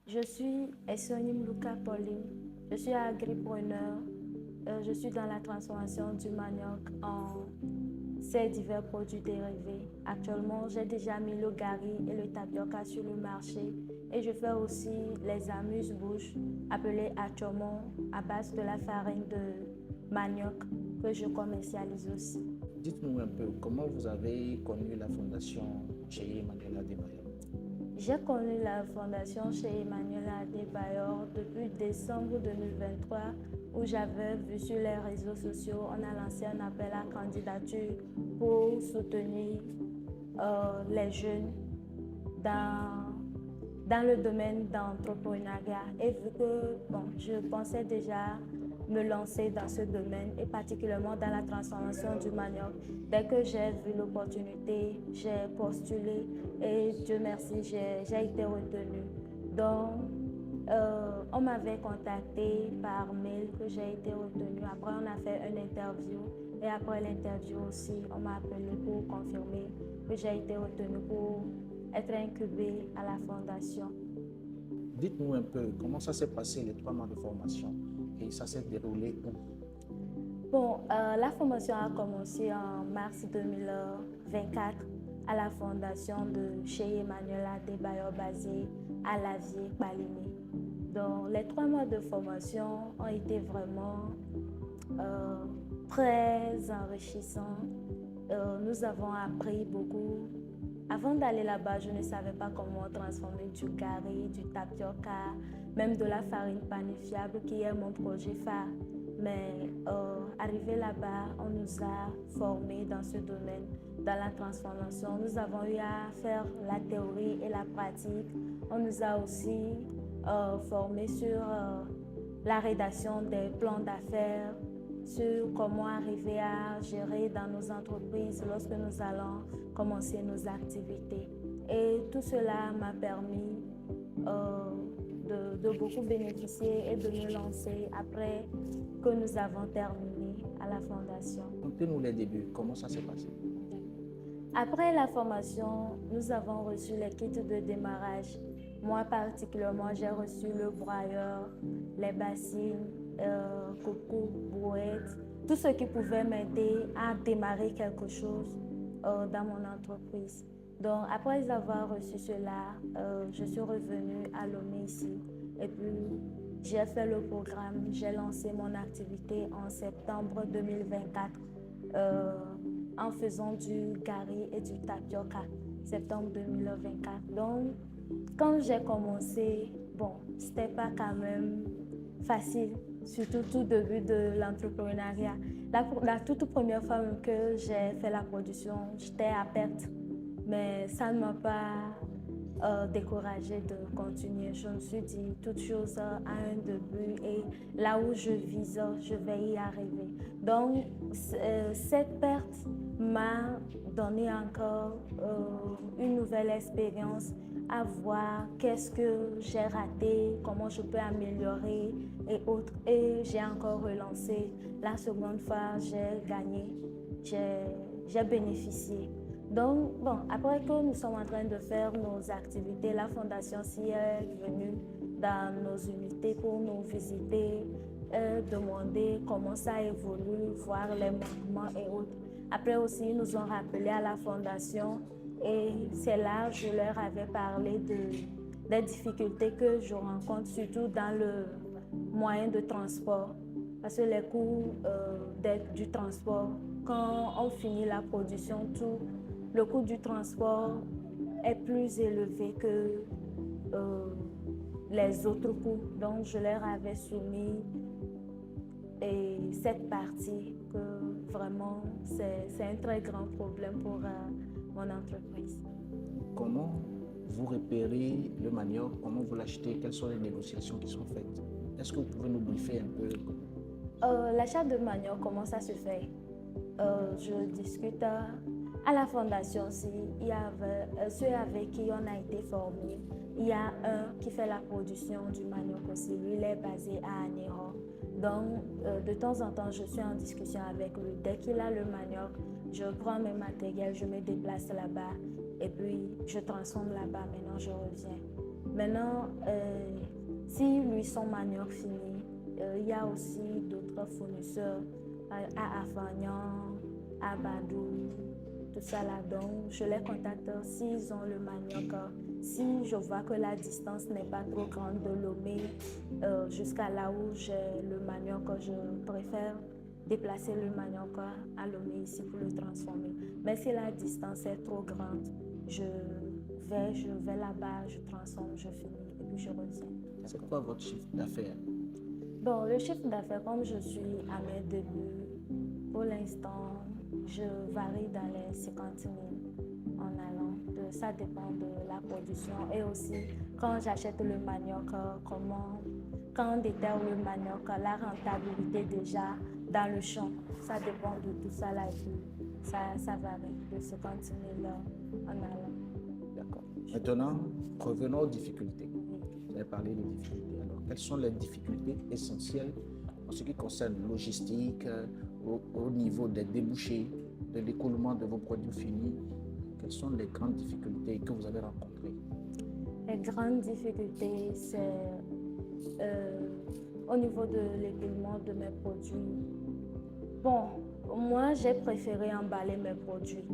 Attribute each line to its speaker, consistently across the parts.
Speaker 1: Je suis Essonim Luca Pauline. Je suis agripreneur. Je suis dans la transformation du manioc en ces divers produits dérivés. Actuellement, j'ai déjà mis le gari et le tapioca sur le marché et je fais aussi les amuse-bouches appelées achomon à base de la farine de manioc que je commercialise aussi.
Speaker 2: Dites-nous un peu comment vous avez connu la fondation chez Emmanuel Adebayor.
Speaker 1: J'ai connu la fondation chez Emmanuel Adebayor depuis décembre 2023 où j'avais vu sur les réseaux sociaux, on a lancé un appel à candidature pour soutenir les jeunes dans le domaine d'entrepreneuriat. Et vu que je pensais déjà me lancer dans ce domaine et particulièrement dans la transformation du manioc, dès que j'ai vu l'opportunité, j'ai postulé et Dieu merci, j'ai été retenue. Donc, on m'avait contacté par mail que j'ai été retenue. Après, on a fait une interview et après l'interview aussi, on m'a appelé pour confirmer que j'ai été retenue pour être incubée à la fondation.
Speaker 2: Dites-nous un peu comment ça s'est passé les 3 mois de formation et ça s'est déroulé où?
Speaker 1: Bon, la formation a commencé en mars 2024 à la fondation de chez Emmanuel Adebayor basée à Lavier, Paligny. Donc, les 3 mois de formation ont été vraiment très enrichissants. Nous avons appris beaucoup. Avant d'aller là-bas, je ne savais pas comment transformer du gari, du tapioca, même de la farine panifiable qui est mon projet phare. Mais arrivé là-bas, on nous a formés dans ce domaine, dans la transformation. Nous avons eu à faire la théorie et la pratique. On nous a aussi formés sur la rédaction des plans d'affaires, sur comment arriver à gérer dans nos entreprises lorsque nous allons commencer nos activités. Et tout cela m'a permis de beaucoup bénéficier et de me lancer après que nous avons terminé à la fondation.
Speaker 2: Contez-nous les débuts, comment ça s'est passé?
Speaker 1: Après la formation, nous avons reçu les kits de démarrage. Moi particulièrement, j'ai reçu le broyeur, les bassines, coucou, brouette, tout ce qui pouvait m'aider à démarrer quelque chose dans mon entreprise. Donc après avoir reçu cela, je suis revenue à Lomé ici et puis j'ai fait le programme, j'ai lancé mon activité en septembre 2024 en faisant du gari et du tapioca, septembre 2024. Donc quand j'ai commencé, c'était pas quand même facile, surtout tout début de l'entrepreneuriat. La toute première fois que j'ai fait la production, j'étais à perte, mais ça ne m'a pas découragée de continuer. Je me suis dit, toute chose a un début et là où je vise, je vais y arriver. Donc, cette perte m'a donné encore une nouvelle expérience à voir qu'est-ce que j'ai raté, comment je peux améliorer et autres. Et j'ai encore relancé. La seconde fois, j'ai gagné, j'ai bénéficié. Donc, après que nous sommes en train de faire nos activités, la Fondation s'y est venue dans nos unités pour nous visiter, demander comment ça évolue, voir les mouvements et autres. Après aussi, ils nous ont rappelé à la Fondation et c'est là que je leur avais parlé des difficultés que je rencontre, surtout dans le moyen de transport. Parce que les coûts du transport, quand on finit la production, le coût du transport est plus élevé que les autres coûts. Donc, je leur avais soumis cette partie que vraiment, c'est un très grand problème pour mon entreprise.
Speaker 2: Comment vous repérez le manioc? Comment vous l'achetez? Quelles sont les négociations qui sont faites? Est-ce que vous pouvez nous briefer un peu?
Speaker 1: L'achat de manioc, comment ça se fait? Je discute à la fondation aussi. Il y avait ceux avec qui on a été formés. Il y a un qui fait la production du manioc aussi. Lui, il est basé à Anéron. Donc, de temps en temps, je suis en discussion avec lui. Dès qu'il a le manioc, je prends mes matériels, je me déplace là-bas et puis je transforme là-bas. Maintenant, je reviens. Maintenant, si lui, son manioc fini, il y a aussi d'autres fournisseurs à Afagnan, à Badou, tout ça là. Donc, je les contacte s'ils ont le manioc. Si je vois que la distance n'est pas trop grande de Lomé jusqu'à là où j'ai le manioc, je préfère déplacer le manioc à Lomé ici pour le transformer. Mais si la distance est trop grande, je vais là-bas, je transforme, je finis et puis je reviens.
Speaker 2: C'est quoi votre chiffre d'affaires?
Speaker 1: Bon, le chiffre d'affaires, comme je suis à mes débuts, pour l'instant, je varie dans les 50 000 en allant. Ça dépend de la production et aussi quand j'achète le manioc, quand on déterre le manioc, la rentabilité déjà dans le champ. Ça dépend de tout ça là et puis ça varie de 50 000 en allant.
Speaker 2: D'accord. Maintenant, revenons aux difficultés. Vous avez parlé des difficultés. Alors, quelles sont les difficultés essentielles en ce qui concerne logistique, au niveau des débouchés, de l'écoulement de vos produits finis? Quelles sont les grandes difficultés que vous avez rencontrées?
Speaker 1: Les grandes difficultés, c'est au niveau de l'écoulement de mes produits. Bon, moi, j'ai préféré emballer mes produits,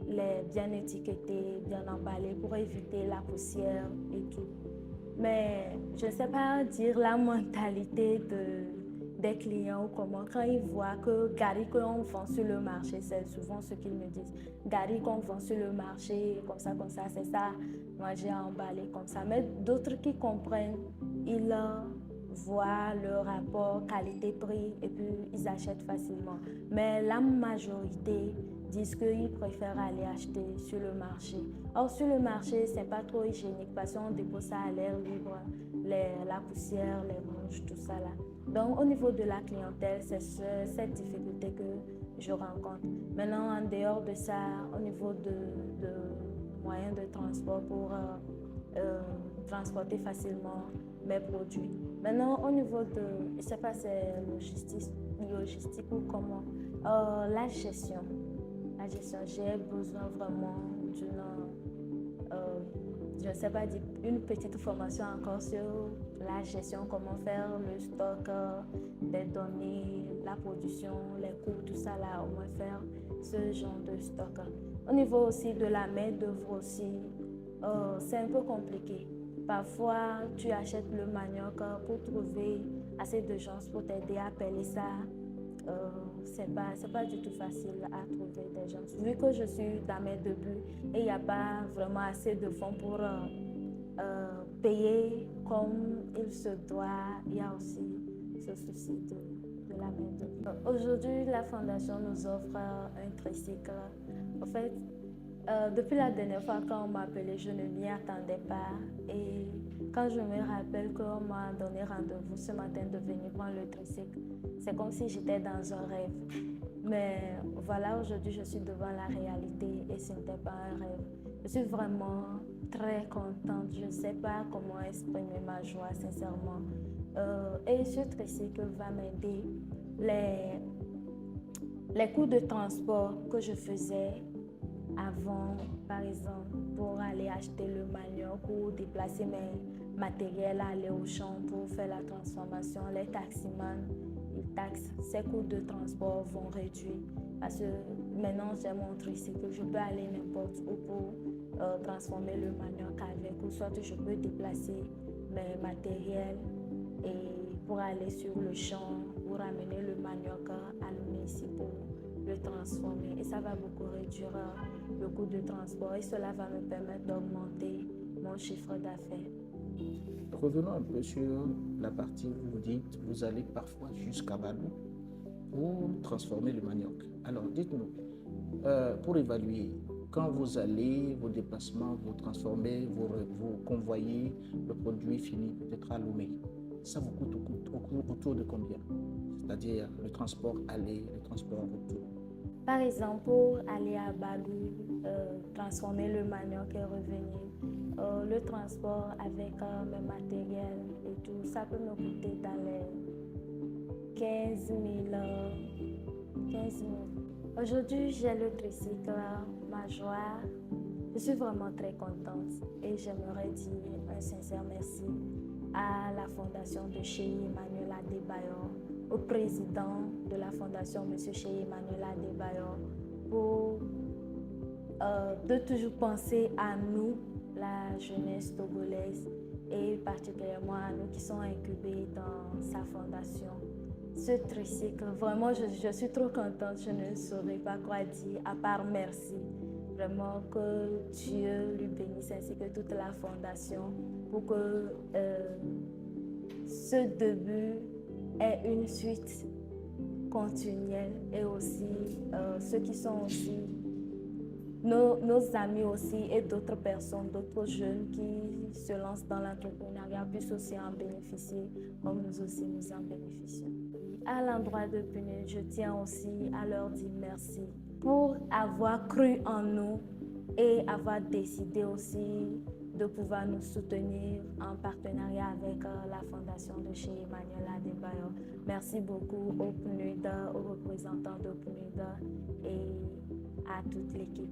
Speaker 1: les bien étiquetés, bien emballés pour éviter la poussière et tout. Mais je ne sais pas dire la mentalité des clients ou comment. Quand ils voient que Gary qu'on vend sur le marché, c'est souvent ce qu'ils me disent. Gary qu'on vend sur le marché, comme ça, c'est ça. Moi, j'ai emballé comme ça. Mais d'autres qui comprennent, ils voient le rapport qualité-prix et puis ils achètent facilement. Mais la majorité disent qu'ils préfèrent aller acheter sur le marché. Or, sur le marché, c'est pas trop hygiénique parce qu'on dépose ça à l'air libre, la poussière, les mouches, tout ça là. Donc, au niveau de la clientèle, c'est cette difficulté que je rencontre. Maintenant, en dehors de ça, au niveau de moyens de transport pour transporter facilement mes produits. Maintenant, au niveau de, je ne sais pas, c'est logistique ou comment, la gestion. J'ai besoin vraiment d'une, je ne sais pas, une petite formation encore sur la gestion, comment faire le stock des données, la production, les coûts, tout ça là, au moins faire ce genre de stock. Au niveau aussi de la main-d'œuvre aussi, c'est un peu compliqué. Parfois, tu achètes le manioc pour trouver assez de gens pour t'aider à peler ça. C'est pas du tout facile à trouver des gens. Vu que je suis dans mes débuts et il n'y a pas vraiment assez de fonds pour payer comme il se doit, il y a aussi ce souci de la main-d'œuvre. Aujourd'hui, la Fondation nous offre un tricycle. En fait, depuis la dernière fois quand on m'a appelé, je ne m'y attendais pas. Et quand je me rappelle qu'on m'a donné rendez-vous ce matin de venir prendre le tricycle, c'est comme si j'étais dans un rêve. Mais voilà, aujourd'hui, je suis devant la réalité et ce n'était pas un rêve. Je suis vraiment très contente. Je ne sais pas comment exprimer ma joie, sincèrement. Et ce tricycle va m'aider. Les coûts de transport que je faisais avant, par exemple, pour aller acheter le manioc ou déplacer mes matériels, aller au champ pour faire la transformation, les taximans, ils taxent, ces coûts de transport vont réduire parce que maintenant j'ai mon tricycle, je peux aller n'importe où pour transformer le manioc avec, ou soit je peux déplacer mes matériels et pour aller sur le champ, pour ramener le manioc à l'eau ici pour le transformer et ça va beaucoup réduire le coût de transport et cela va me permettre d'augmenter mon chiffre d'affaires.
Speaker 2: Revenons un peu sur la partie où vous dites vous allez parfois jusqu'à Badou pour transformer le manioc. Alors dites-nous, pour évaluer, quand vous allez, vos déplacements, vous transformez, vous convoyez le produit fini peut-être à Lomé, ça vous coûte autour de combien? C'est-à-dire le transport aller, le transport retour.
Speaker 1: Par exemple, pour aller à Badou, transformer le manioc et revenir, le transport avec mes matériels et tout, ça peut me coûter dans les 15 000. Aujourd'hui, j'ai le tricycle, ma joie, Je suis vraiment très contente et j'aimerais dire un sincère merci à la fondation de Cheikh Emmanuel Adebayor, au président de la fondation, M. Cheikh Emmanuel Adebayor, pour de toujours penser à nous, la jeunesse togolaise, et particulièrement à nous qui sont incubés dans sa fondation. Ce tricycle, vraiment, je suis trop contente, je ne saurais pas quoi dire, à part merci. Vraiment que Dieu lui bénisse ainsi que toute la fondation pour que ce début ait une suite continuelle et aussi ceux qui sont aussi nos amis aussi et d'autres personnes, d'autres jeunes qui se lancent dans l'entrepreneuriat puissent aussi en bénéficier comme nous aussi nous en bénéficions. À l'endroit de PNUD, je tiens aussi à leur dire merci pour avoir cru en nous et avoir décidé aussi de pouvoir nous soutenir en partenariat avec la fondation de Cheikh Emmanuel Adebayor. Merci beaucoup au PNUD, aux représentants de PNUD et à toute l'équipe.